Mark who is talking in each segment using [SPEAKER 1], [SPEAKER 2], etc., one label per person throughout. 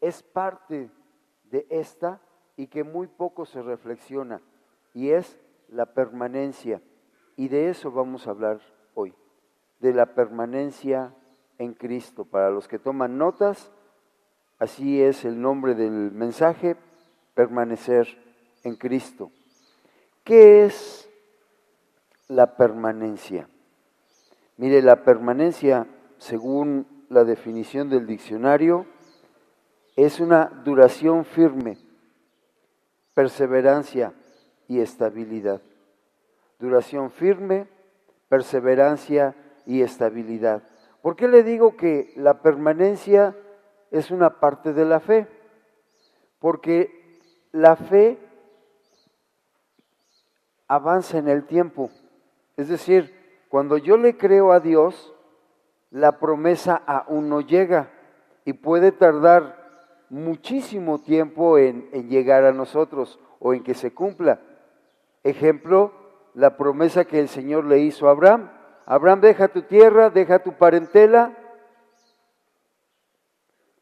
[SPEAKER 1] es parte de esta y que muy poco se reflexiona, y es la permanencia. Y de eso vamos a hablar hoy, de la permanencia en Cristo. Para los que toman notas, así es el nombre del mensaje, permanecer en Cristo. ¿Qué es la permanencia? Mire, la permanencia, según la definición del diccionario, es una duración firme, perseverancia y estabilidad. Duración firme, perseverancia y estabilidad. ¿Por qué le digo que la permanencia es una parte de la fe? Porque la fe avanza en el tiempo. Es decir, cuando yo le creo a Dios, la promesa aún no llega y puede tardar muchísimo tiempo en llegar a nosotros o en que se cumpla. Ejemplo, la promesa que el Señor le hizo a Abraham. Abraham, deja tu tierra, deja tu parentela,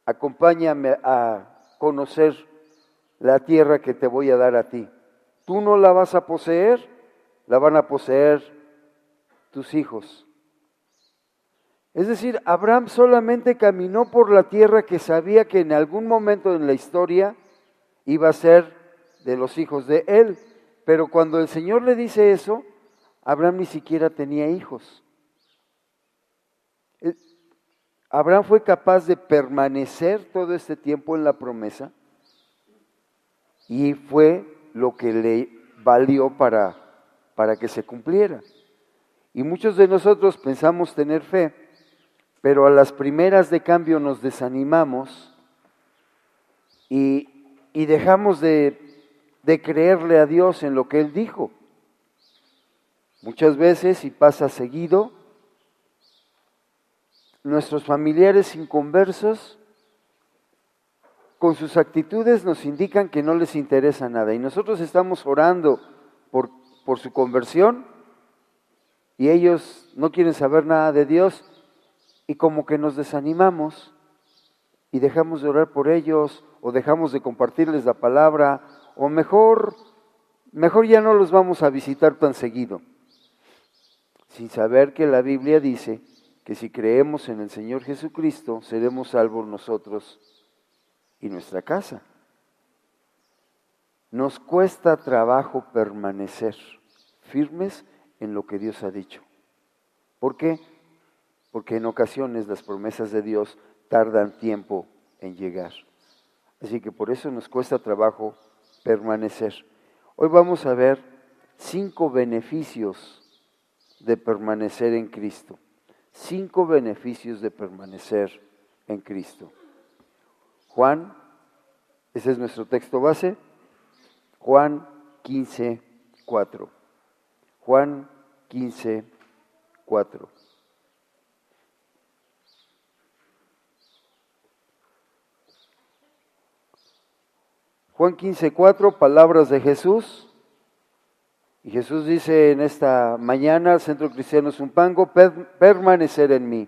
[SPEAKER 1] acompáñame a conocer la tierra que te voy a dar a ti. Tú no la vas a poseer, la van a poseer tus hijos. Es decir, Abraham solamente caminó por la tierra que sabía que en algún momento en la historia iba a ser de los hijos de él. Pero cuando el Señor le dice eso, Abraham ni siquiera tenía hijos. Abraham fue capaz de permanecer todo este tiempo en la promesa y fue lo que le valió para que se cumpliera. Y muchos de nosotros pensamos tener fe, pero a las primeras de cambio nos desanimamos y dejamos de creerle a Dios en lo que Él dijo. Muchas veces, y pasa seguido, nuestros familiares inconversos con sus actitudes nos indican que no les interesa nada y nosotros estamos orando por su conversión y ellos no quieren saber nada de Dios y como que nos desanimamos y dejamos de orar por ellos o dejamos de compartirles la palabra o mejor ya no los vamos a visitar tan seguido, sin saber que la Biblia dice que si creemos en el Señor Jesucristo, seremos salvos nosotros y nuestra casa. Nos cuesta trabajo permanecer firmes en lo que Dios ha dicho. ¿Por qué? Porque en ocasiones las promesas de Dios tardan tiempo en llegar. Así que por eso nos cuesta trabajo permanecer. Hoy vamos a ver 5 beneficios de permanecer en Cristo. 5 beneficios de permanecer en Cristo. Juan, ese es nuestro texto base, Juan 15:4. Juan 15:4. Juan 15:4, palabras de Jesús. Y Jesús dice en esta mañana al Centro Cristiano Zumpango, permanecer en mí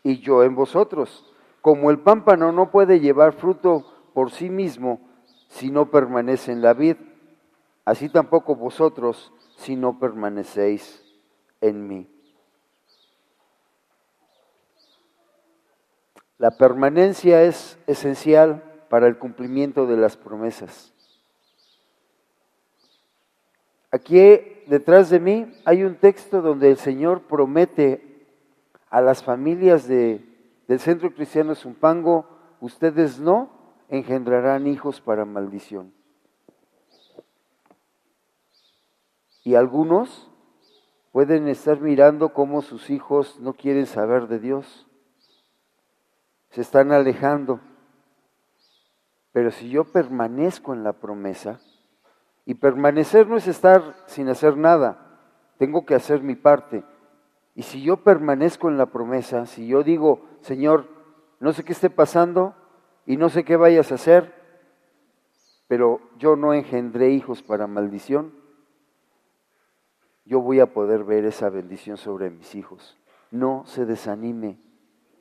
[SPEAKER 1] y yo en vosotros. Como el pámpano no puede llevar fruto por sí mismo si no permanece en la vid, así tampoco vosotros si no permanecéis en mí. La permanencia es esencial para el cumplimiento de las promesas. Aquí detrás de mí hay un texto donde el Señor promete a las familias del Centro Cristiano Zumpango, ustedes no engendrarán hijos para maldición. Y algunos pueden estar mirando cómo sus hijos no quieren saber de Dios, se están alejando. Pero si yo permanezco en la promesa, y permanecer no es estar sin hacer nada, tengo que hacer mi parte. Y si yo permanezco en la promesa, si yo digo, Señor, no sé qué esté pasando y no sé qué vayas a hacer, pero yo no engendré hijos para maldición, yo voy a poder ver esa bendición sobre mis hijos. No se desanime.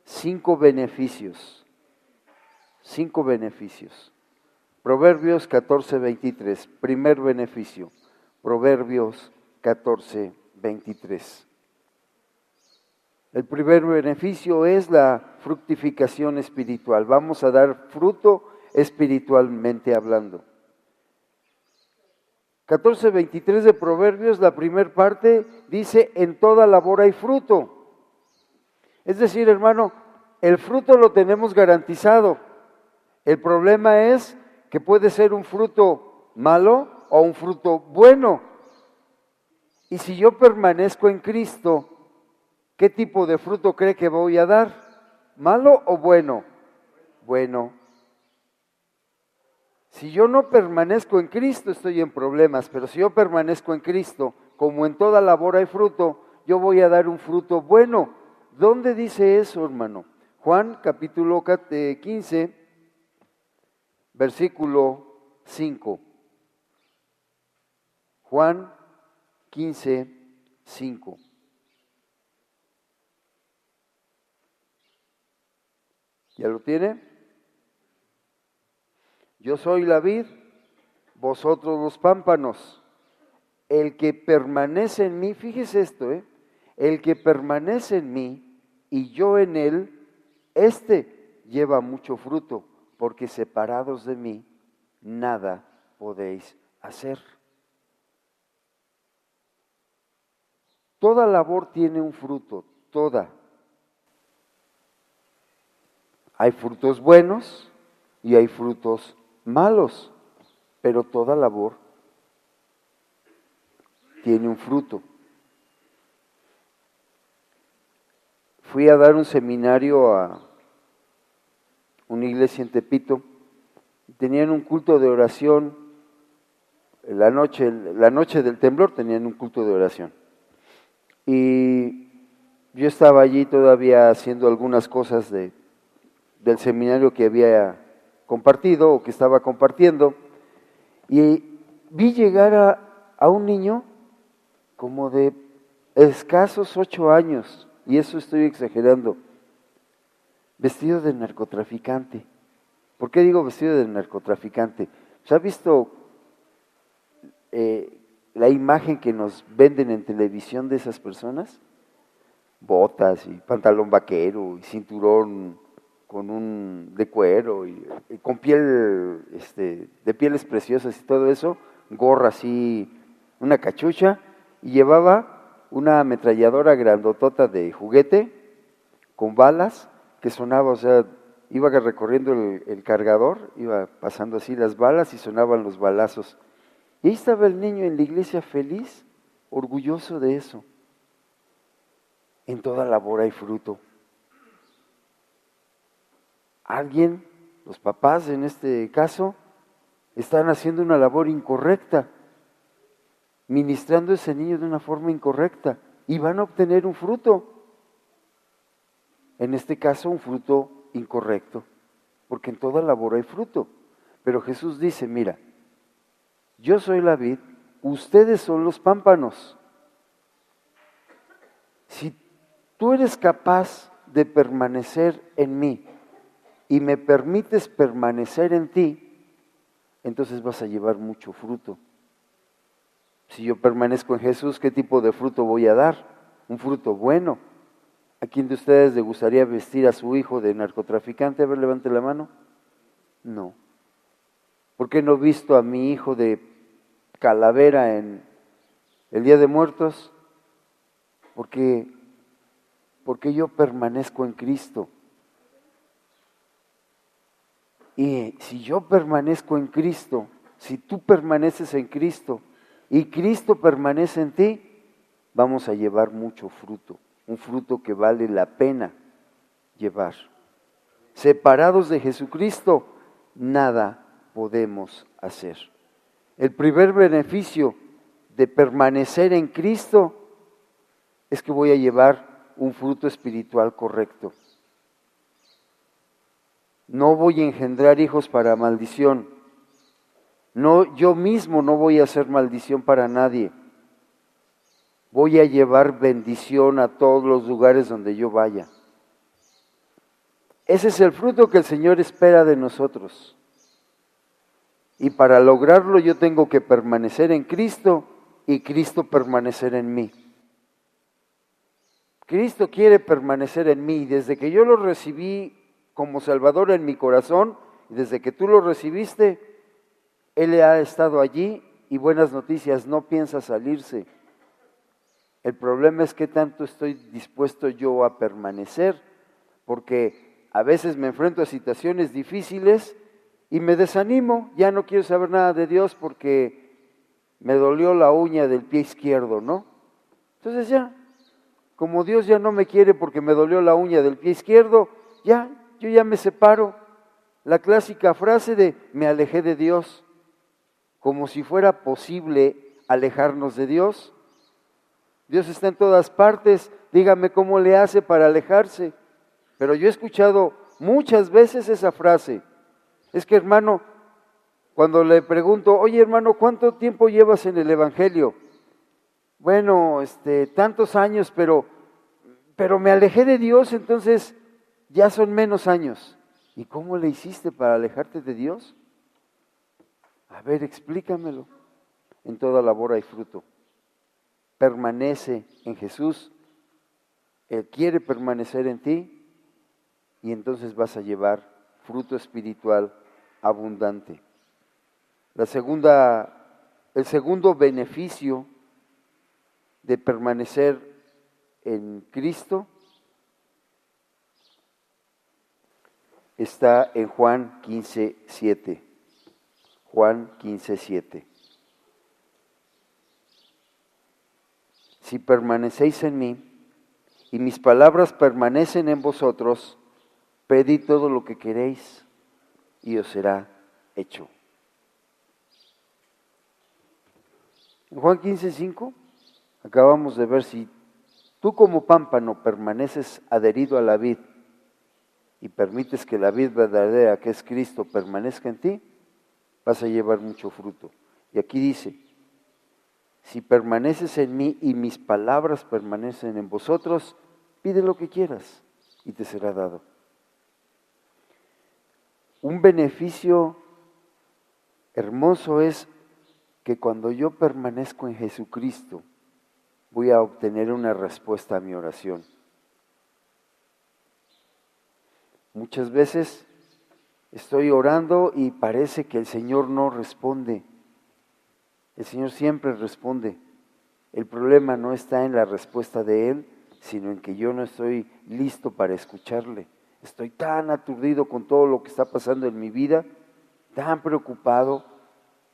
[SPEAKER 1] 5 beneficios 5 beneficios. Proverbios 14:23, primer beneficio. Proverbios 14:23. El primer beneficio es la fructificación espiritual. Vamos a dar fruto espiritualmente hablando. 14:23 de Proverbios, la primera parte dice, en toda labor hay fruto. Es decir, hermano, el fruto lo tenemos garantizado. El problema es que puede ser un fruto malo o un fruto bueno. Y si yo permanezco en Cristo, ¿qué tipo de fruto cree que voy a dar? ¿Malo o bueno? Bueno. Si yo no permanezco en Cristo, estoy en problemas, pero si yo permanezco en Cristo, como en toda labor hay fruto, yo voy a dar un fruto bueno. ¿Dónde dice eso, hermano? Juan capítulo 15, versículo 5. Juan 15, 5. ¿Ya lo tiene? Yo soy la vid, vosotros los pámpanos. El que permanece en mí, fíjese esto, el que permanece en mí y yo en él, este lleva mucho fruto, porque separados de mí, nada podéis hacer. Toda labor tiene un fruto, toda. Hay frutos buenos y hay frutos malos, pero toda labor tiene un fruto. Fui a dar un seminario a una iglesia en Tepito, tenían un culto de oración, la noche del temblor tenían un culto de oración. Y yo estaba allí todavía haciendo algunas cosas del seminario que había compartido o que estaba compartiendo, y vi llegar a un niño como de escasos 8 años, y eso estoy exagerando, vestido de narcotraficante. ¿Por qué digo vestido de narcotraficante? ¿Se ha visto la imagen que nos venden en televisión de esas personas? Botas y pantalón vaquero y cinturón con un de cuero y con piel de pieles preciosas y todo eso, gorra así, una cachucha, y llevaba una ametralladora grandotota de juguete con balas que sonaba, o sea, iba recorriendo el cargador, iba pasando así las balas y sonaban los balazos. Y ahí estaba el niño en la iglesia feliz, orgulloso de eso. En toda labor hay fruto. Alguien, los papás en este caso, están haciendo una labor incorrecta, ministrando a ese niño de una forma incorrecta, y van a obtener un fruto. En este caso, un fruto incorrecto, porque en toda labor hay fruto. Pero Jesús dice, mira, yo soy la vid, ustedes son los pámpanos. Si tú eres capaz de permanecer en mí y me permites permanecer en ti, entonces vas a llevar mucho fruto. Si yo permanezco en Jesús, ¿qué tipo de fruto voy a dar? Un fruto bueno. ¿A quién de ustedes le gustaría vestir a su hijo de narcotraficante? A ver, levante la mano. No. ¿Por qué no he visto a mi hijo de calavera en el Día de Muertos? Porque yo permanezco en Cristo. Y si yo permanezco en Cristo, si tú permaneces en Cristo y Cristo permanece en ti, vamos a llevar mucho fruto, un fruto que vale la pena llevar. Separados de Jesucristo, nada podemos hacer. El primer beneficio de permanecer en Cristo es que voy a llevar un fruto espiritual correcto. No voy a engendrar hijos para maldición. No, yo mismo no voy a hacer maldición para nadie. Voy a llevar bendición a todos los lugares donde yo vaya. Ese es el fruto que el Señor espera de nosotros. Y para lograrlo yo tengo que permanecer en Cristo y Cristo permanecer en mí. Cristo quiere permanecer en mí. Desde que yo lo recibí como Salvador en mi corazón, desde que tú lo recibiste, Él ha estado allí y buenas noticias, no piensa salirse. El problema es qué tanto estoy dispuesto yo a permanecer, porque a veces me enfrento a situaciones difíciles y me desanimo, ya no quiero saber nada de Dios porque me dolió la uña del pie izquierdo, ¿no? Entonces ya, como Dios ya no me quiere porque me dolió la uña del pie izquierdo, ya, yo ya me separo. La clásica frase de me alejé de Dios, como si fuera posible alejarnos de Dios. Dios está en todas partes, dígame cómo le hace para alejarse. Pero yo he escuchado muchas veces esa frase. Es que hermano, cuando le pregunto, oye hermano, ¿cuánto tiempo llevas en el Evangelio? Bueno, tantos años, pero me alejé de Dios, entonces ya son menos años. ¿Y cómo le hiciste para alejarte de Dios? A ver, explícamelo. En toda labor hay fruto. Permanece en Jesús. Él quiere permanecer en ti y entonces vas a llevar fruto espiritual abundante. El segundo beneficio de permanecer en Cristo está en Juan 15:7. Juan 15:7. Si permanecéis en mí y mis palabras permanecen en vosotros, pedid todo lo que queréis y os será hecho. En Juan 15:5 acabamos de ver, si tú como pámpano permaneces adherido a la vid y permites que la vid verdadera, que es Cristo, permanezca en ti, vas a llevar mucho fruto. Y aquí dice, si permaneces en mí y mis palabras permanecen en vosotros, pide lo que quieras y te será dado. Un beneficio hermoso es que cuando yo permanezco en Jesucristo, voy a obtener una respuesta a mi oración. Muchas veces estoy orando y parece que el Señor no responde. El Señor siempre responde. El problema no está en la respuesta de Él, sino en que yo no estoy listo para escucharle. Estoy tan aturdido con todo lo que está pasando en mi vida, tan preocupado,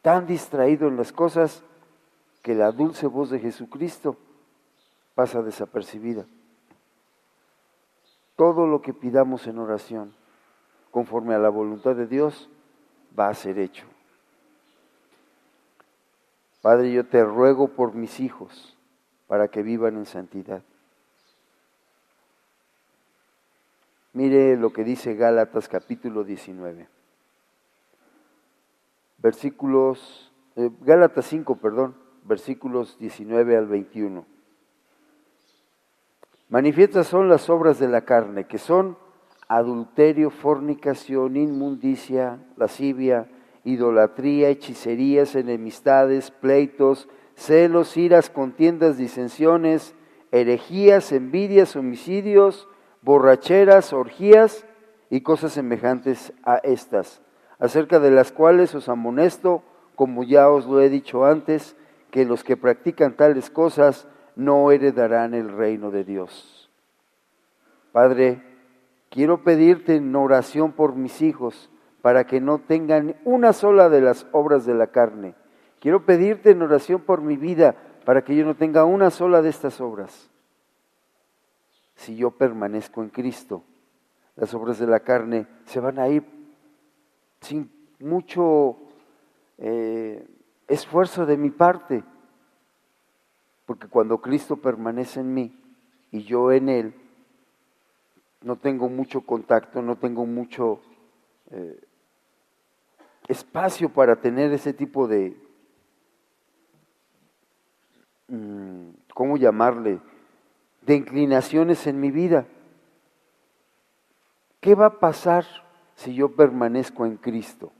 [SPEAKER 1] tan distraído en las cosas, que la dulce voz de Jesucristo pasa desapercibida. Todo lo que pidamos en oración, conforme a la voluntad de Dios, va a ser hecho. Padre, yo te ruego por mis hijos, para que vivan en santidad. Mire lo que dice Gálatas capítulo 19. Gálatas 5, versículos 19 al 21. Manifiestas son las obras de la carne, que son adulterio, fornicación, inmundicia, lascivia, idolatría, hechicerías, enemistades, pleitos, celos, iras, contiendas, disensiones, herejías, envidias, homicidios, borracheras, orgías y cosas semejantes a estas, acerca de las cuales os amonesto, como ya os lo he dicho antes, que los que practican tales cosas no heredarán el reino de Dios. Padre, quiero pedirte en oración por mis hijos, para que no tengan una sola de las obras de la carne. Quiero pedirte en oración por mi vida, para que yo no tenga una sola de estas obras. Si yo permanezco en Cristo, las obras de la carne se van a ir sin mucho esfuerzo de mi parte, porque cuando Cristo permanece en mí y yo en Él, no tengo mucho contacto, no tengo mucho espacio para tener ese tipo de, ¿cómo llamarle?, de inclinaciones en mi vida. ¿Qué va a pasar si yo permanezco en Cristo?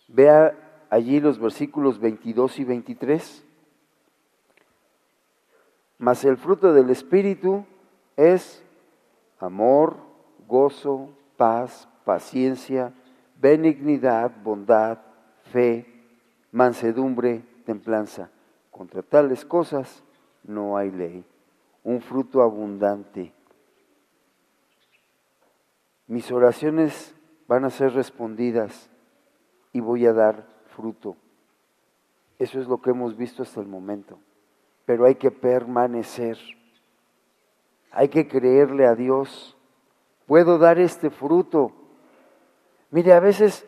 [SPEAKER 1] Vea allí los versículos 22 y 23. Mas el fruto del Espíritu es amor, gozo, paz, paciencia, benignidad, bondad, fe, mansedumbre, templanza. Contra tales cosas no hay ley. Un fruto abundante. Mis oraciones van a ser respondidas y voy a dar fruto. Eso es lo que hemos visto hasta el momento. Pero hay que permanecer. Hay que creerle a Dios. Puedo dar este fruto. Mire, a veces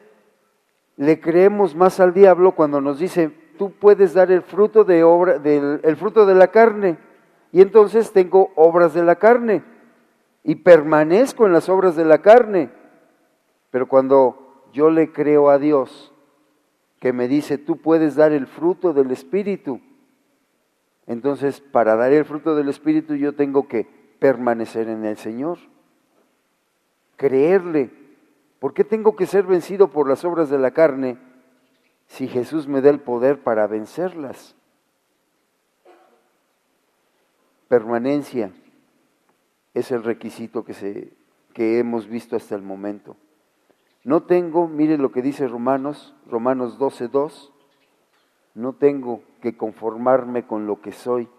[SPEAKER 1] le creemos más al diablo cuando nos dice, tú puedes dar el fruto el fruto de la carne. Y entonces tengo obras de la carne. Y permanezco en las obras de la carne. Pero cuando yo le creo a Dios, que me dice, tú puedes dar el fruto del Espíritu, entonces para dar el fruto del Espíritu yo tengo que permanecer en el Señor, creerle. ¿Por qué tengo que ser vencido por las obras de la carne si Jesús me da el poder para vencerlas? Permanencia es el requisito que hemos visto hasta el momento. No tengo, mire lo que dice Romanos 12:2, no tengo que conformarme con lo que soy,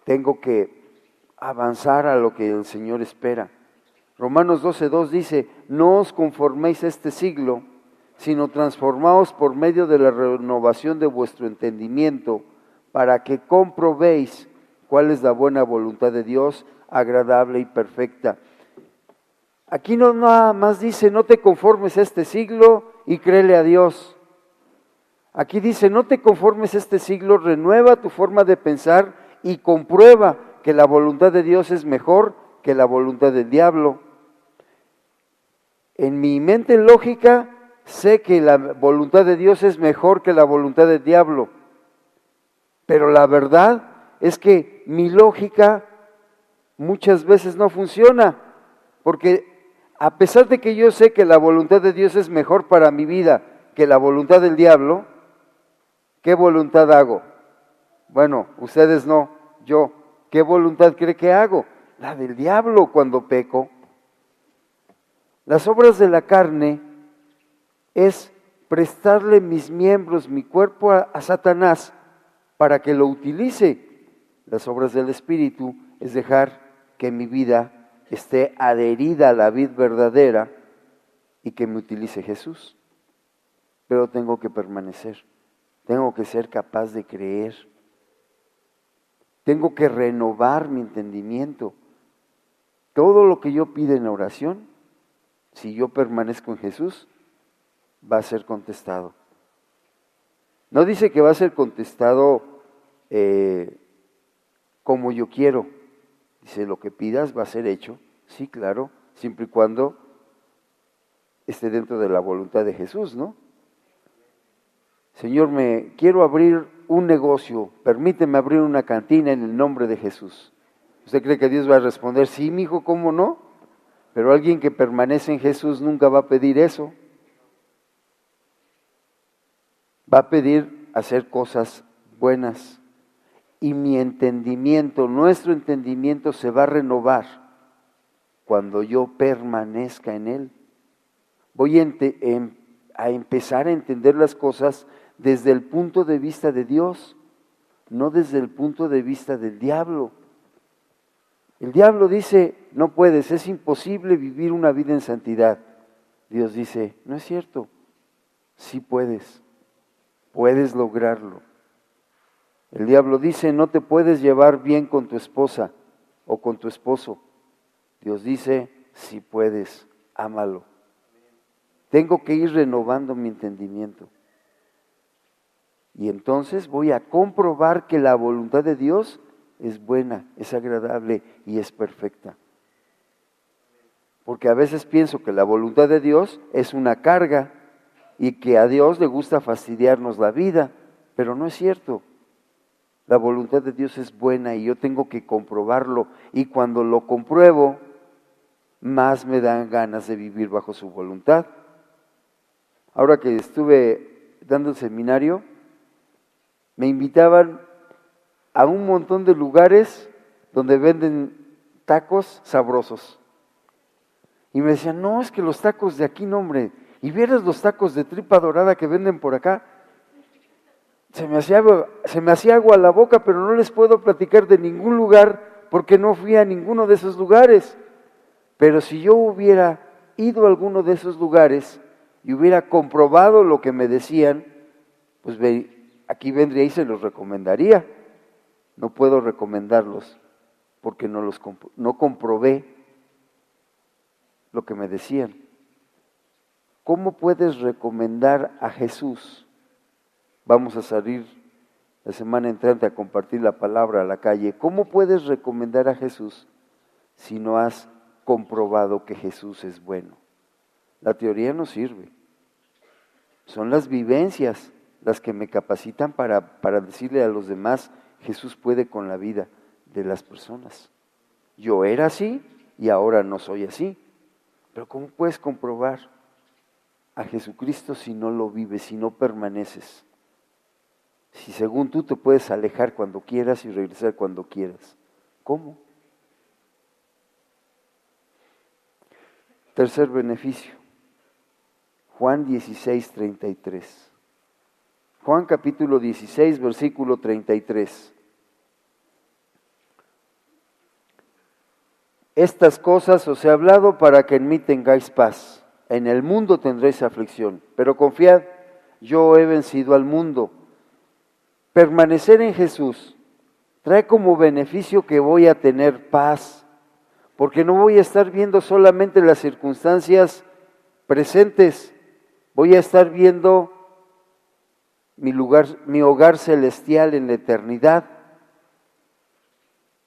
[SPEAKER 1] tengo que avanzar a lo que el Señor espera. Romanos 12:2 dice, no os conforméis a este siglo, sino transformaos por medio de la renovación de vuestro entendimiento, para que comprobéis cuál es la buena voluntad de Dios, agradable y perfecta. Aquí no nada más dice, no te conformes a este siglo y créele a Dios. Aquí dice, no te conformes a este siglo, renueva tu forma de pensar y comprueba que la voluntad de Dios es mejor que la voluntad del diablo. En mi mente lógica sé que la voluntad de Dios es mejor que la voluntad del diablo, pero la verdad es que mi lógica muchas veces no funciona, porque a pesar de que yo sé que la voluntad de Dios es mejor para mi vida que la voluntad del diablo, ¿qué voluntad hago? Bueno, ustedes no, yo. ¿Qué voluntad cree que hago? La del diablo cuando peco. Las obras de la carne es prestarle mis miembros, mi cuerpo a Satanás para que lo utilice. Las obras del Espíritu es dejar que mi vida esté adherida a la vid verdadera y que me utilice Jesús. Pero tengo que permanecer, tengo que ser capaz de creer, tengo que renovar mi entendimiento. Todo lo que yo pida en la oración, si yo permanezco en Jesús, va a ser contestado. No dice que va a ser contestado como yo quiero. Dice, lo que pidas va a ser hecho. Sí, claro, siempre y cuando esté dentro de la voluntad de Jesús, ¿no? Señor, quiero abrir un negocio, permíteme abrir una cantina en el nombre de Jesús. ¿Usted cree que Dios va a responder, sí, mi hijo, cómo no? Pero alguien que permanece en Jesús nunca va a pedir eso. Va a pedir hacer cosas buenas. Y mi entendimiento, nuestro entendimiento se va a renovar cuando yo permanezca en Él. Voy a empezar a entender las cosas desde el punto de vista de Dios, no desde el punto de vista del diablo. El diablo dice, no puedes, es imposible vivir una vida en santidad. Dios dice, no es cierto, sí puedes lograrlo. El diablo dice, no te puedes llevar bien con tu esposa o con tu esposo. Dios dice, sí puedes, ámalo. Tengo que ir renovando mi entendimiento. Y entonces voy a comprobar que la voluntad de Dios es buena, es agradable y es perfecta. Porque a veces pienso que la voluntad de Dios es una carga y que a Dios le gusta fastidiarnos la vida, pero no es cierto. La voluntad de Dios es buena y yo tengo que comprobarlo. Y cuando lo compruebo, más me dan ganas de vivir bajo su voluntad. Ahora que estuve dando el seminario, me invitaban a un montón de lugares donde venden tacos sabrosos. Y me decían, no, es que los tacos de aquí, no, hombre, y vieras los tacos de tripa dorada que venden por acá. Se me hacía agua a la boca, pero no les puedo platicar de ningún lugar porque no fui a ninguno de esos lugares. Pero si yo hubiera ido a alguno de esos lugares y hubiera comprobado lo que me decían, pues aquí vendría y se los recomendaría. No puedo recomendarlos porque no comprobé lo que me decían. ¿Cómo puedes recomendar a Jesús? Vamos a salir la semana entrante a compartir la palabra a la calle. ¿Cómo puedes recomendar a Jesús si no has comprobado que Jesús es bueno? La teoría no sirve. Son las vivencias las que me capacitan para decirle a los demás, Jesús puede con la vida de las personas. Yo era así y ahora no soy así. Pero ¿cómo puedes comprobar a Jesucristo si no lo vives, si no permaneces? Si según tú te puedes alejar cuando quieras y regresar cuando quieras. ¿Cómo? Tercer beneficio. Juan 16:33. Juan capítulo 16, versículo 33. Estas cosas os he hablado para que en mí tengáis paz. En el mundo tendréis aflicción, pero confiad, yo he vencido al mundo. Permanecer en Jesús trae como beneficio que voy a tener paz, porque no voy a estar viendo solamente las circunstancias presentes, voy a estar viendo mi hogar celestial en la eternidad.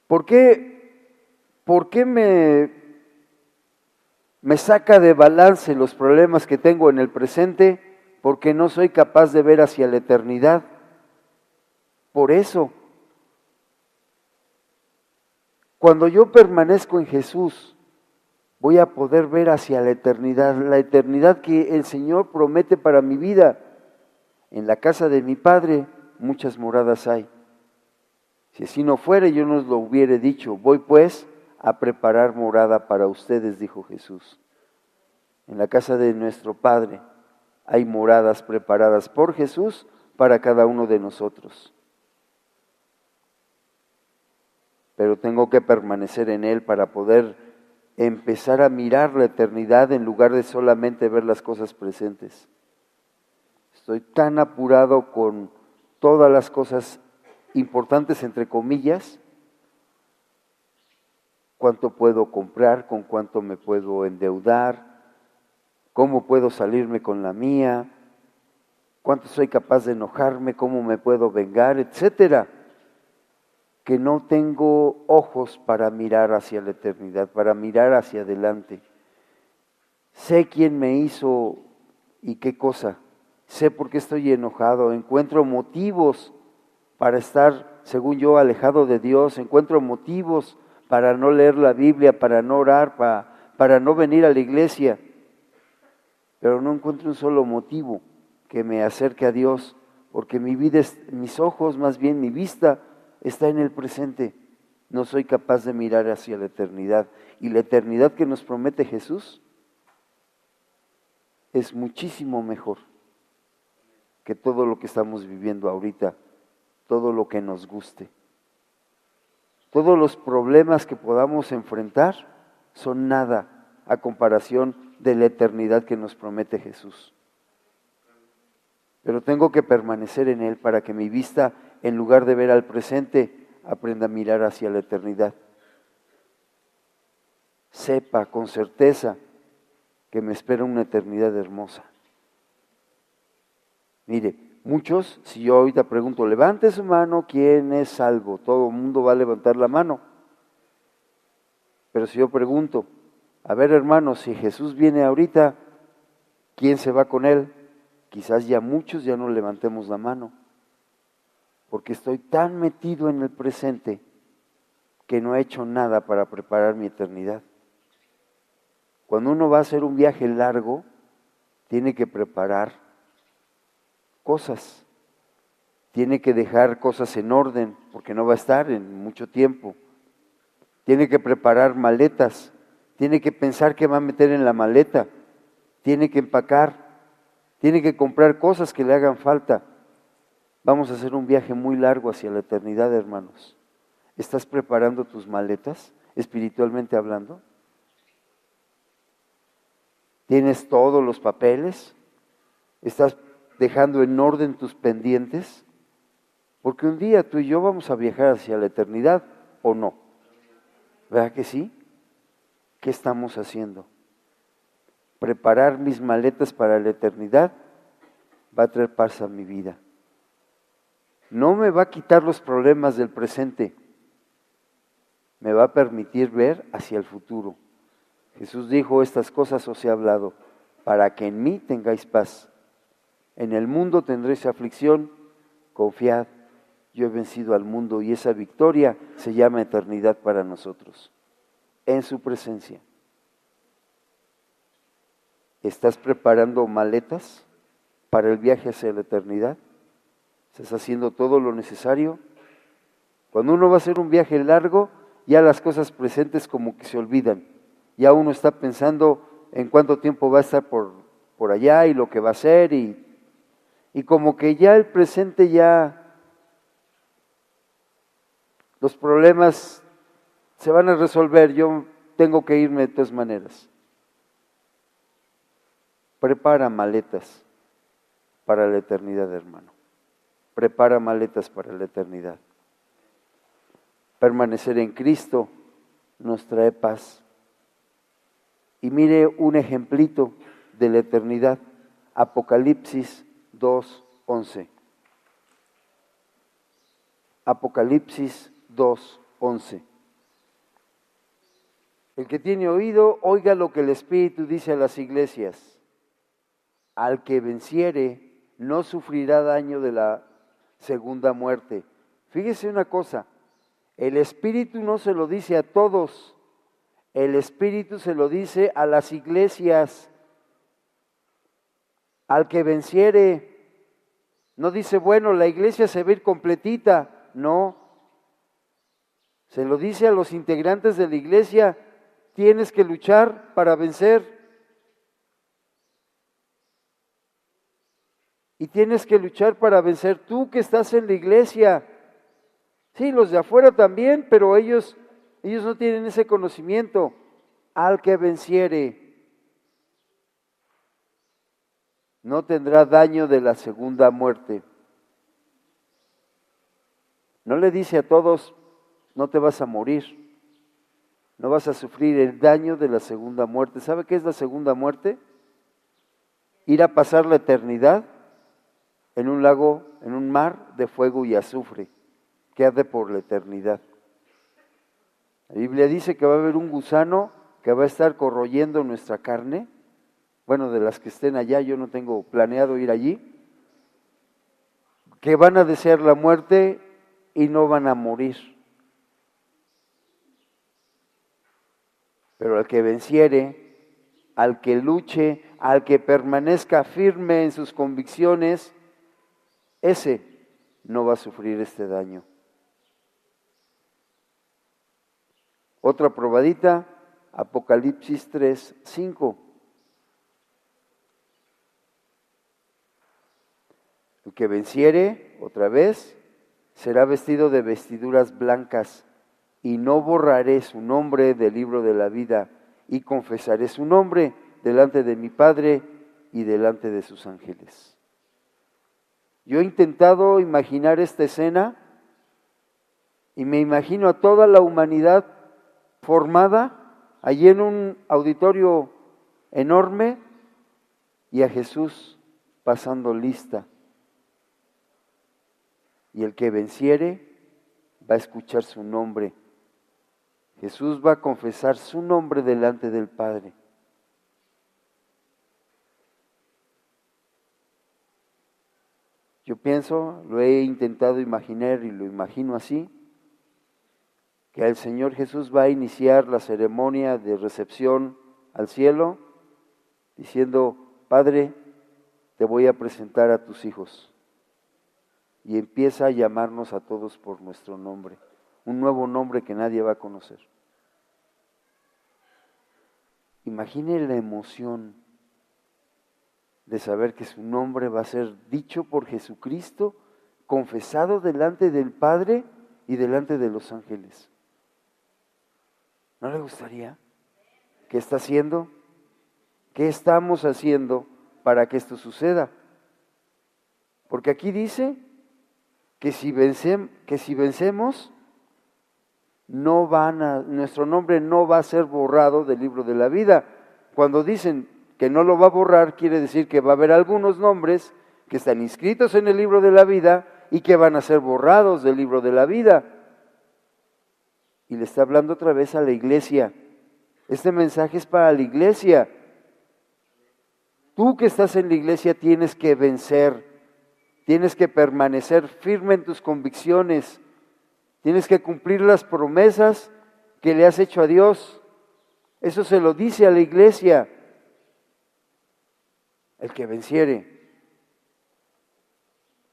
[SPEAKER 1] ¿Por qué me saca de balance los problemas que tengo en el presente? Porque no soy capaz de ver hacia la eternidad. Por eso, cuando yo permanezco en Jesús, voy a poder ver hacia la eternidad que el Señor promete para mi vida. En la casa de mi Padre muchas moradas hay. Si así no fuere, yo no os lo hubiera dicho. Voy pues a preparar morada para ustedes, dijo Jesús. En la casa de nuestro Padre hay moradas preparadas por Jesús para cada uno de nosotros. Pero tengo que permanecer en Él para poder empezar a mirar la eternidad en lugar de solamente ver las cosas presentes. Estoy tan apurado con todas las cosas importantes, entre comillas, cuánto puedo comprar, con cuánto me puedo endeudar, cómo puedo salirme con la mía, cuánto soy capaz de enojarme, cómo me puedo vengar, etcétera. Que no tengo ojos para mirar hacia la eternidad, para mirar hacia adelante. Sé quién me hizo y qué cosa. Sé por qué estoy enojado. Encuentro motivos para estar, según yo, alejado de Dios. Encuentro motivos para no leer la Biblia, para no orar, para no venir a la iglesia. Pero no encuentro un solo motivo que me acerque a Dios, porque mis ojos, más bien mi vista, está en el presente. No soy capaz de mirar hacia la eternidad. Y la eternidad que nos promete Jesús es muchísimo mejor que todo lo que estamos viviendo ahorita, todo lo que nos guste. Todos los problemas que podamos enfrentar son nada a comparación de la eternidad que nos promete Jesús. Pero tengo que permanecer en Él para que mi vista, en lugar de ver al presente, aprenda a mirar hacia la eternidad. Sepa con certeza que me espera una eternidad hermosa. Mire, muchos, si yo ahorita pregunto, levante su mano, ¿quién es salvo? Todo el mundo va a levantar la mano. Pero si yo pregunto, a ver hermanos, si Jesús viene ahorita, ¿quién se va con Él? Quizás ya muchos ya no levantemos la mano, porque estoy tan metido en el presente que no he hecho nada para preparar mi eternidad. Cuando uno va a hacer un viaje largo, tiene que preparar cosas, tiene que dejar cosas en orden, porque no va a estar en mucho tiempo. Tiene que preparar maletas, tiene que pensar qué va a meter en la maleta, tiene que empacar, tiene que comprar cosas que le hagan falta. Vamos a hacer un viaje muy largo hacia la eternidad, hermanos. ¿Estás preparando tus maletas, espiritualmente hablando? ¿Tienes todos los papeles? ¿Estás dejando en orden tus pendientes? Porque un día tú y yo vamos a viajar hacia la eternidad, ¿o no? ¿Verdad que sí? ¿Qué estamos haciendo? Preparar mis maletas para la eternidad va a traer paz a mi vida. No me va a quitar los problemas del presente, me va a permitir ver hacia el futuro. Jesús dijo, estas cosas os he hablado, para que en mí tengáis paz. En el mundo tendréis aflicción, confiad, yo he vencido al mundo, y esa victoria se llama eternidad para nosotros, en su presencia. ¿Estás preparando maletas para el viaje hacia la eternidad? ¿Estás haciendo todo lo necesario? Cuando uno va a hacer un viaje largo, ya las cosas presentes como que se olvidan. Ya uno está pensando en cuánto tiempo va a estar por allá y lo que va a hacer, y como que ya el presente ya, los problemas se van a resolver, yo tengo que irme de todas maneras. Prepara maletas para la eternidad, hermano. Prepara maletas para la eternidad. Permanecer en Cristo nos trae paz. Y mire un ejemplito de la eternidad, Apocalipsis 2:11. Apocalipsis 2:11. El que tiene oído, oiga lo que el Espíritu dice a las iglesias. Al que venciere, no sufrirá daño de la segunda muerte. Fíjese una cosa, el Espíritu no se lo dice a todos, el Espíritu se lo dice a las iglesias. Al que venciere, no dice, bueno, la iglesia se va a ir completita, no. Se lo dice a los integrantes de la iglesia, tienes que luchar para vencer. Y tienes que luchar para vencer tú que estás en la iglesia. Sí, los de afuera también, pero ellos no tienen ese conocimiento. Al que venciere, no tendrá daño de la segunda muerte. No le dice a todos, no te vas a morir, no vas a sufrir el daño de la segunda muerte. ¿Sabe qué es la segunda muerte? Ir a pasar la eternidad en un lago, en un mar de fuego y azufre, que arde por la eternidad. La Biblia dice que va a haber un gusano que va a estar corroyendo nuestra carne. Bueno, de las que estén allá, yo no tengo planeado ir allí, que van a desear la muerte y no van a morir. Pero al que venciere, al que luche, al que permanezca firme en sus convicciones, ese no va a sufrir este daño. Otra probadita, Apocalipsis 3:5. El que venciere, otra vez, será vestido de vestiduras blancas, y no borraré su nombre del libro de la vida, y confesaré su nombre delante de mi Padre y delante de sus ángeles. Yo he intentado imaginar esta escena y me imagino a toda la humanidad formada allí en un auditorio enorme y a Jesús pasando lista. Y el que venciere va a escuchar su nombre. Jesús va a confesar su nombre delante del Padre. Yo pienso, lo he intentado imaginar y lo imagino así, que el Señor Jesús va a iniciar la ceremonia de recepción al cielo diciendo, Padre, te voy a presentar a tus hijos. Y empieza a llamarnos a todos por nuestro nombre, un nuevo nombre que nadie va a conocer. Imagine la emoción de saber que su nombre va a ser dicho por Jesucristo, confesado delante del Padre y delante de los ángeles. ¿No le gustaría? ¿Qué está haciendo? ¿Qué estamos haciendo para que esto suceda? Porque aquí dice que si vencemos, nuestro nombre no va a ser borrado del libro de la vida. Cuando dicen que no lo va a borrar, quiere decir que va a haber algunos nombres que están inscritos en el libro de la vida y que van a ser borrados del libro de la vida. Y le está hablando otra vez a la iglesia. Este mensaje es para la iglesia. Tú que estás en la iglesia tienes que vencer, tienes que permanecer firme en tus convicciones, tienes que cumplir las promesas que le has hecho a Dios. Eso se lo dice a la iglesia. El que venciere.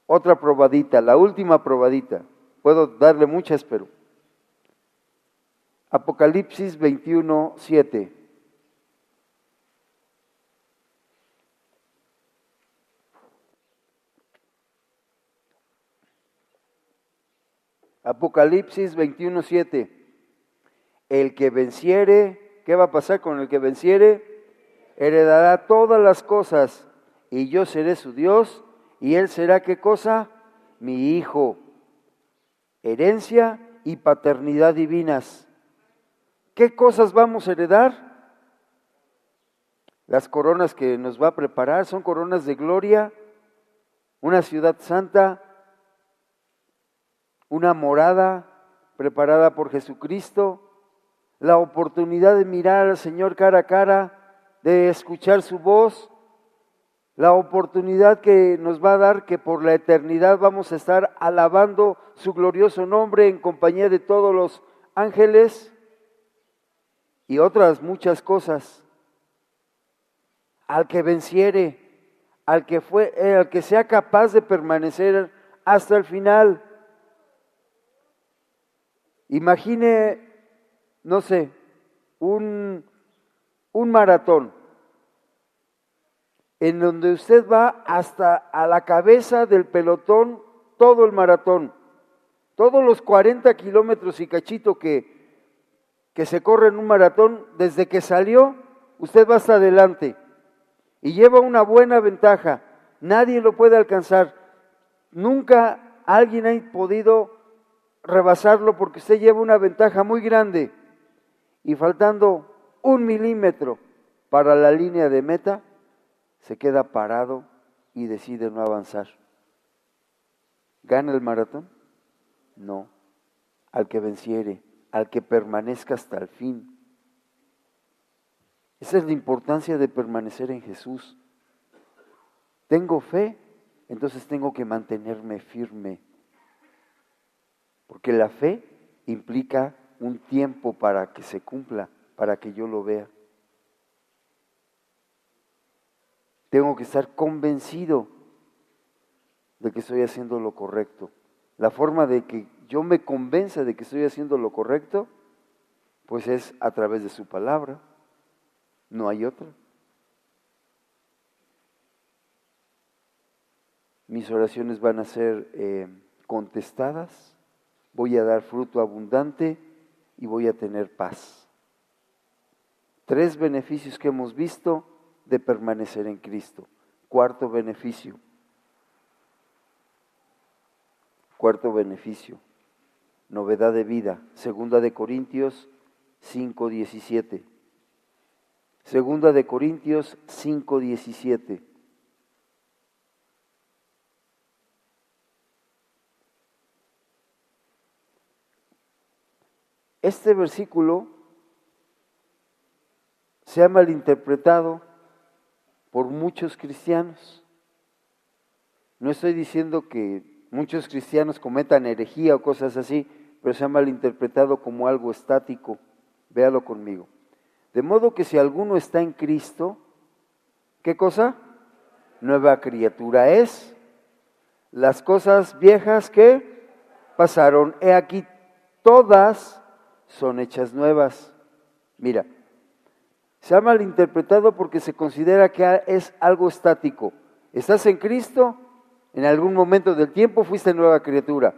[SPEAKER 1] Otra probadita, la última probadita. Puedo darle muchas, pero Apocalipsis 21:7. Apocalipsis 21:7. El que venciere, ¿qué va a pasar con el que venciere? Heredará todas las cosas, y yo seré su Dios, y él será, ¿qué cosa? Mi hijo. Herencia y paternidad divinas. ¿Qué cosas vamos a heredar? Las coronas que nos va a preparar son coronas de gloria, una ciudad santa, una morada preparada por Jesucristo, la oportunidad de mirar al Señor cara a cara, de escuchar su voz, la oportunidad que nos va a dar que por la eternidad vamos a estar alabando su glorioso nombre en compañía de todos los ángeles y otras muchas cosas. Al que venciere, al que sea capaz de permanecer hasta el final. Imagine, no sé, un maratón en donde usted va hasta a la cabeza del pelotón, todo el maratón, todos los 40 kilómetros y cachito que se corre en un maratón, desde que salió, usted va hasta adelante y lleva una buena ventaja, nadie lo puede alcanzar, nunca alguien ha podido rebasarlo porque usted lleva una ventaja muy grande y faltando 1 milímetro para la línea de meta, se queda parado y decide no avanzar. ¿Gana el maratón? No. Al que venciere, al que permanezca hasta el fin. Esa es la importancia de permanecer en Jesús. Tengo fe, entonces tengo que mantenerme firme. Porque la fe implica un tiempo para que se cumpla, para que yo lo vea. Tengo que estar convencido de que estoy haciendo lo correcto. La forma de que yo me convenza de que estoy haciendo lo correcto, pues es a través de su palabra. No hay otra. Mis oraciones van a ser contestadas, voy a dar fruto abundante y voy a tener paz. 3 beneficios que hemos visto de permanecer en Cristo. Cuarto beneficio, novedad de vida. 2 de Corintios 5:17. 2 de Corintios 5:17. Este versículo se ha malinterpretado por muchos cristianos. No estoy diciendo que muchos cristianos cometan herejía o cosas así, pero se ha malinterpretado como algo estático. Véalo conmigo. De modo que si alguno está en Cristo, ¿qué cosa? Nueva criatura es. Las cosas viejas que pasaron, he aquí, todas son hechas nuevas. Mira, se ha malinterpretado porque se considera que es algo estático. ¿Estás en Cristo? En algún momento del tiempo fuiste nueva criatura.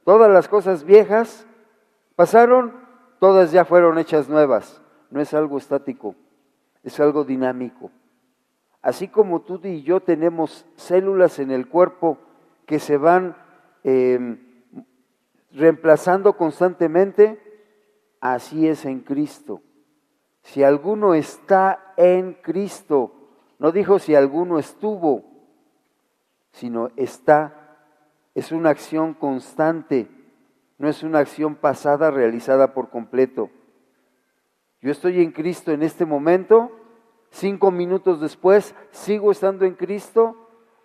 [SPEAKER 1] Todas las cosas viejas pasaron, todas ya fueron hechas nuevas. No es algo estático, es algo dinámico. Así como tú y yo tenemos células en el cuerpo que se van reemplazando constantemente, así es en Cristo. Si alguno está en Cristo, no dijo si alguno estuvo, sino está, es una acción constante, no es una acción pasada realizada por completo. Yo estoy en Cristo en este momento, 5 minutos después sigo estando en Cristo,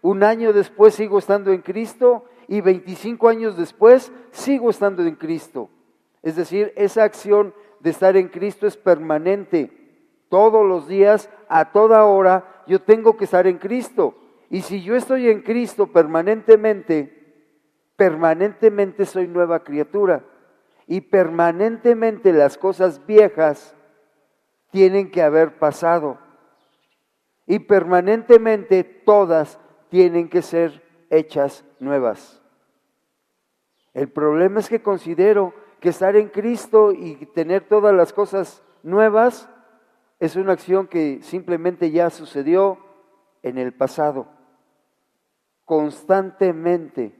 [SPEAKER 1] 1 año después sigo estando en Cristo y 25 años después sigo estando en Cristo. Es decir, esa acción de estar en Cristo es permanente. Todos los días, a toda hora, yo tengo que estar en Cristo. Y si yo estoy en Cristo permanentemente soy nueva criatura. Y permanentemente las cosas viejas tienen que haber pasado. Y permanentemente todas tienen que ser hechas nuevas. El problema es que considero que estar en Cristo y tener todas las cosas nuevas es una acción que simplemente ya sucedió en el pasado. Constantemente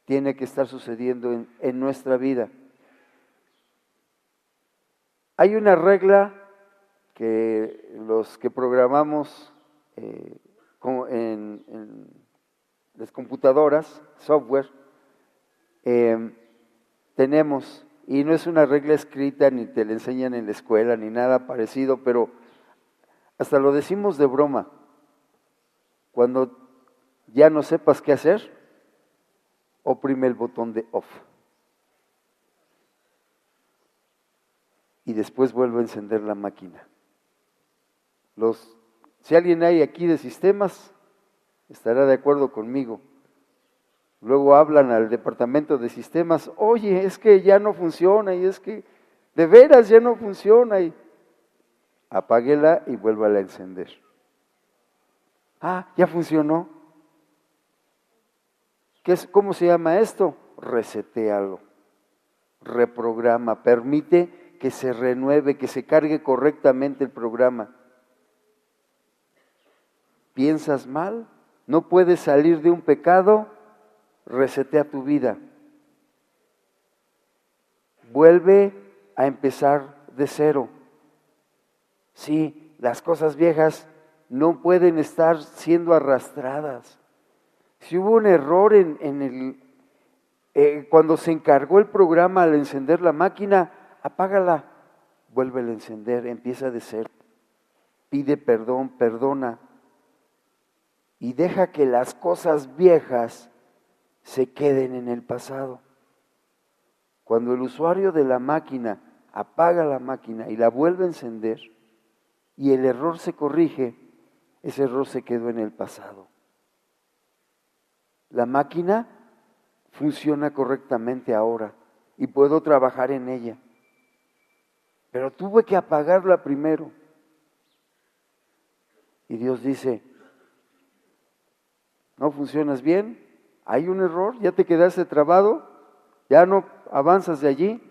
[SPEAKER 1] tiene que estar sucediendo en nuestra vida. Hay una regla que los que programamos en las computadoras, software, tenemos, y no es una regla escrita, ni te la enseñan en la escuela, ni nada parecido, pero hasta lo decimos de broma. Cuando ya no sepas qué hacer, oprime el botón de off. Y después vuelve a encender la máquina. Si alguien hay aquí de sistemas, estará de acuerdo conmigo. Luego hablan al departamento de sistemas, oye, es que ya no funciona, y es que de veras ya no funciona, y apáguela y vuélvala a encender. Ah, ya funcionó. ¿Cómo se llama esto? Resetéalo, reprograma, permite que se renueve, que se cargue correctamente el programa. ¿Piensas mal? ¿No puedes salir de un pecado? Resetea tu vida. Vuelve a empezar de cero. Sí, las cosas viejas no pueden estar siendo arrastradas. Si hubo un error cuando se encargó el programa al encender la máquina, apágala, vuélvela a encender, empieza de cero. Pide perdón, perdona y deja que las cosas viejas se queden en el pasado. Cuando el usuario de la máquina apaga la máquina y la vuelve a encender y el error se corrige, ese error se quedó en el pasado. La máquina funciona correctamente ahora y puedo trabajar en ella, pero tuve que apagarla primero. Y Dios dice, ¿no funcionas bien? ¿Hay un error? ¿Ya te quedaste trabado? ¿Ya no avanzas de allí?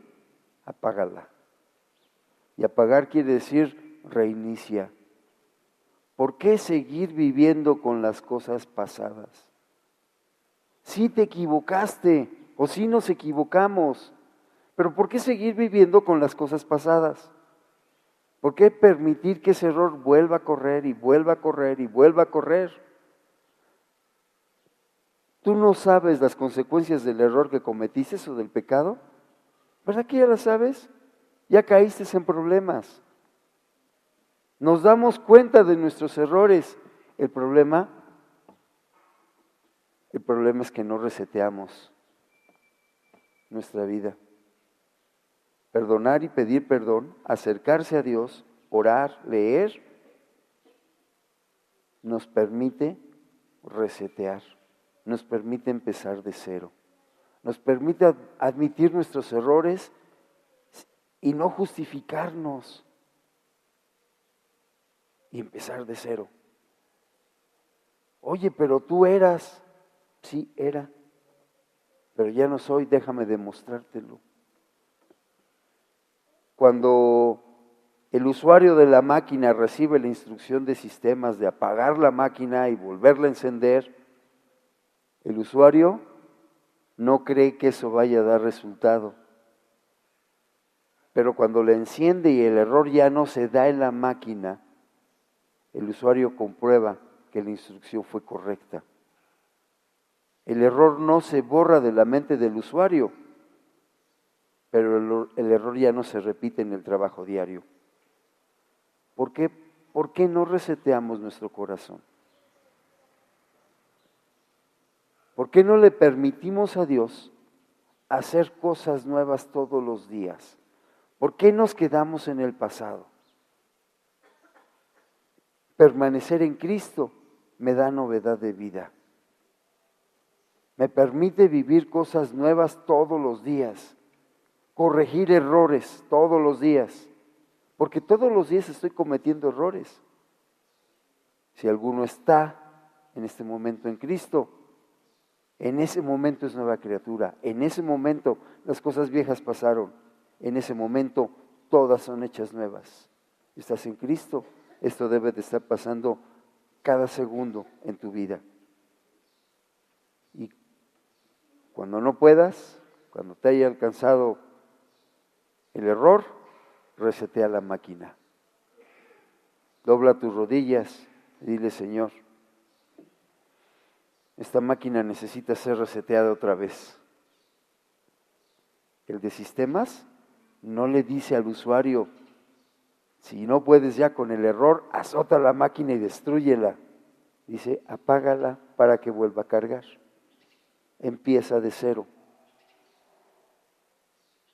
[SPEAKER 1] Apágala. Y apagar quiere decir reinicia. ¿Por qué seguir viviendo con las cosas pasadas? Sí te equivocaste, o sí nos equivocamos, pero ¿por qué seguir viviendo con las cosas pasadas? ¿Por qué permitir que ese error vuelva a correr y vuelva a correr y vuelva a correr? ¿Tú no sabes las consecuencias del error que cometiste o del pecado? ¿Verdad que ya las sabes? Ya caíste en problemas. Nos damos cuenta de nuestros errores. El problema es que no reseteamos nuestra vida. perdonar y pedir perdón, acercarse a Dios, orar, leer, nos permite resetear, nos permite empezar de cero, nos permite admitir nuestros errores y no justificarnos y empezar de cero. Oye, pero tú eras, sí era, pero ya no soy, déjame demostrártelo. Cuando el usuario de la máquina recibe la instrucción de sistemas de apagar la máquina y volverla a encender, el usuario no cree que eso vaya a dar resultado. Pero cuando la enciende y el error ya no se da en la máquina, el usuario comprueba que la instrucción fue correcta. El error no se borra de la mente del usuario, pero el error ya no se repite en el trabajo diario. ¿Por qué? ¿Por qué no reseteamos nuestro corazón? ¿Por qué no le permitimos a Dios hacer cosas nuevas todos los días? ¿Por qué nos quedamos en el pasado? Permanecer en Cristo me da novedad de vida. Me permite vivir cosas nuevas todos los días, corregir errores todos los días, porque todos los días estoy cometiendo errores. Si alguno está en este momento en Cristo, en ese momento es nueva criatura, en ese momento las cosas viejas pasaron, en ese momento todas son hechas nuevas. Estás en Cristo, esto debe de estar pasando cada segundo en tu vida. Y cuando no puedas, cuando te haya alcanzado el error, resetea la máquina. Dobla tus rodillas y dile: Señor, esta máquina necesita ser reseteada otra vez. El de sistemas no le dice al usuario: si no puedes ya con el error, azota la máquina y destrúyela. Dice: apágala para que vuelva a cargar. Empieza de cero.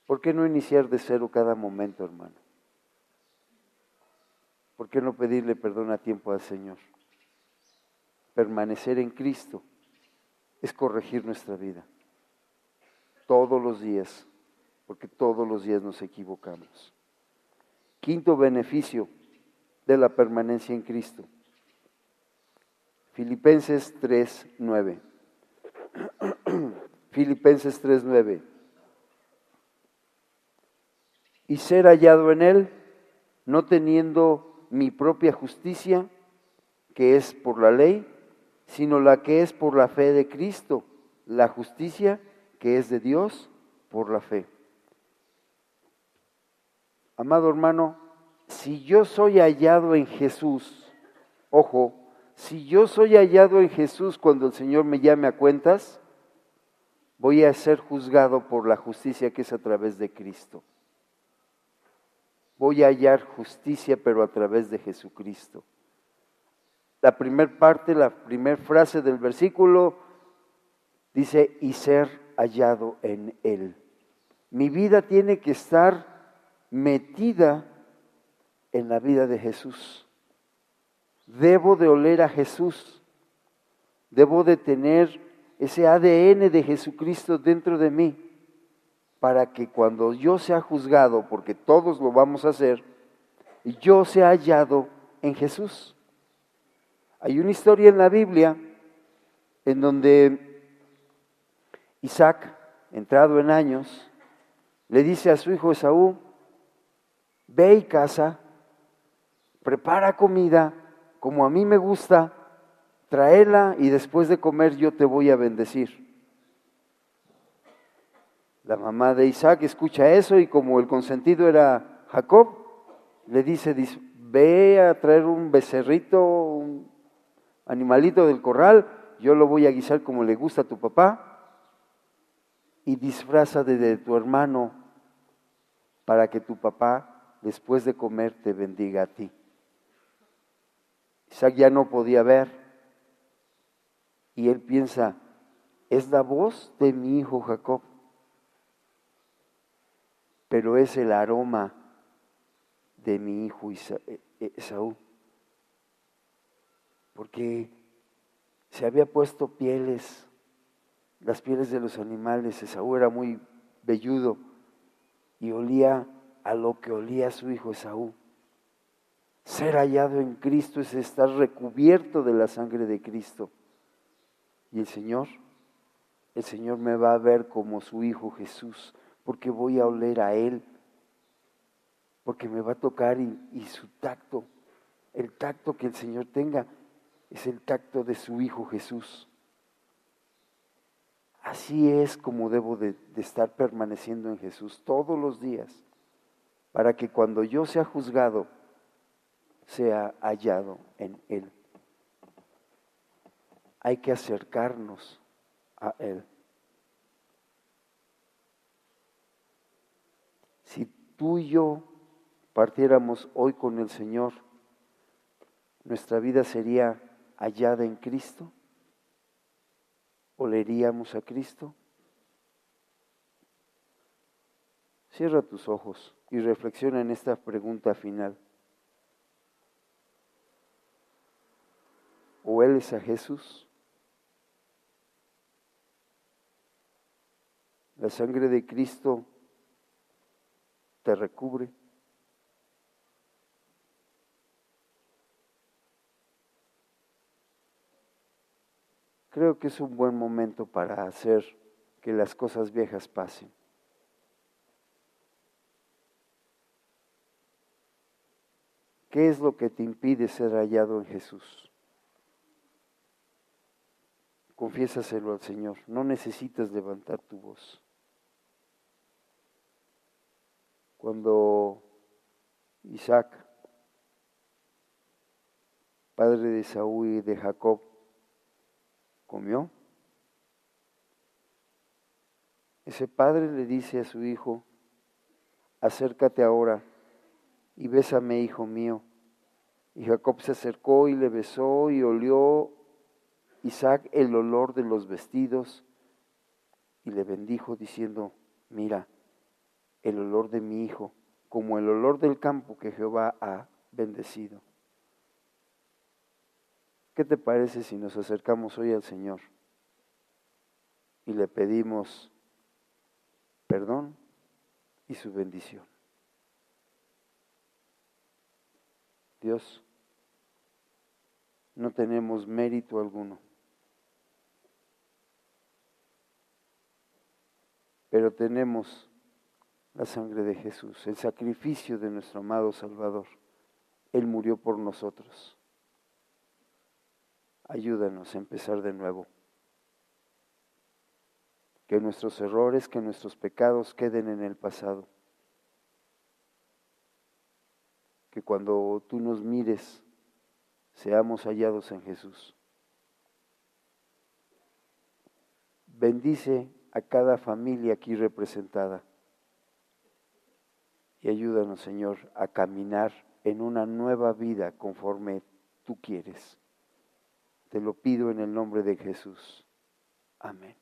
[SPEAKER 1] ¿Por qué no iniciar de cero cada momento, hermano? ¿Por qué no pedirle perdón a tiempo al Señor? Permanecer en Cristo es corregir nuestra vida todos los días, porque todos los días nos equivocamos. Quinto beneficio de la permanencia en Cristo. Filipenses 3:9. Filipenses 3:9. Y ser hallado en Él, no teniendo mi propia justicia, que es por la ley, sino la que es por la fe de Cristo, la justicia que es de Dios por la fe. Amado hermano, si yo soy hallado en Jesús, ojo, si yo soy hallado en Jesús cuando el Señor me llame a cuentas, voy a ser juzgado por la justicia que es a través de Cristo. Voy a hallar justicia, pero a través de Jesucristo. La primera parte, la primera frase del versículo dice: y ser hallado en Él. Mi vida tiene que estar metida en la vida de Jesús. Debo de oler a Jesús. Debo de tener ese ADN de Jesucristo dentro de mí, para que cuando yo sea juzgado, porque todos lo vamos a hacer, yo sea hallado en Jesús. Hay una historia en la Biblia en donde Isaac, entrado en años, le dice a su hijo Esaú: ve y caza, prepara comida como a mí me gusta, tráela y después de comer yo te voy a bendecir. La mamá de Isaac escucha eso y como el consentido era Jacob, le dice: ve a traer un becerrito, un animalito del corral, yo lo voy a guisar como le gusta a tu papá, y disfrázate de tu hermano para que tu papá después de comer te bendiga a ti. Isaac ya no podía ver y él piensa: es la voz de mi hijo Jacob. pero es el aroma de mi hijo Esaú, porque se había puesto pieles, las pieles de los animales. Esaú era muy velludo y olía a lo que olía su hijo Esaú. Ser hallado en Cristo es estar recubierto de la sangre de Cristo. Y el Señor me va a ver como su hijo Jesús, porque voy a oler a Él, porque me va a tocar y su tacto, el tacto que el Señor tenga, es el tacto de su hijo Jesús. Así es como debo de estar permaneciendo en Jesús todos los días, para que cuando yo sea juzgado, sea hallado en Él. Hay que acercarnos a Él. Si tú y yo partiéramos hoy con el Señor, ¿nuestra vida sería hallada en Cristo? ¿Oleríamos a Cristo? Cierra tus ojos y reflexiona en esta pregunta final. ¿Hueles a Jesús? ¿La sangre de Cristo te recubre? Creo que es un buen momento para hacer que las cosas viejas pasen. ¿Qué es lo que te impide ser hallado en Jesús? Confiésaselo al Señor, no necesitas levantar tu voz. Cuando Isaac, padre de Esaú y de Jacob, comió, ese padre le dice a su hijo: acércate ahora y bésame, hijo mío. Y Jacob se acercó y le besó, y olió Isaac el olor de los vestidos, y le bendijo diciendo: mira, el olor de mi hijo, como el olor del campo que Jehová ha bendecido. ¿Qué te parece si nos acercamos hoy al Señor y le pedimos perdón y su bendición? Dios, no tenemos mérito alguno, pero tenemos la sangre de Jesús, el sacrificio de nuestro amado Salvador. Él murió por nosotros. Ayúdanos a empezar de nuevo. Que nuestros errores, que nuestros pecados queden en el pasado. Que cuando tú nos mires, seamos hallados en Jesús. Bendice a cada familia aquí representada. Y ayúdanos, Señor, a caminar en una nueva vida conforme tú quieres. Te lo pido en el nombre de Jesús. Amén.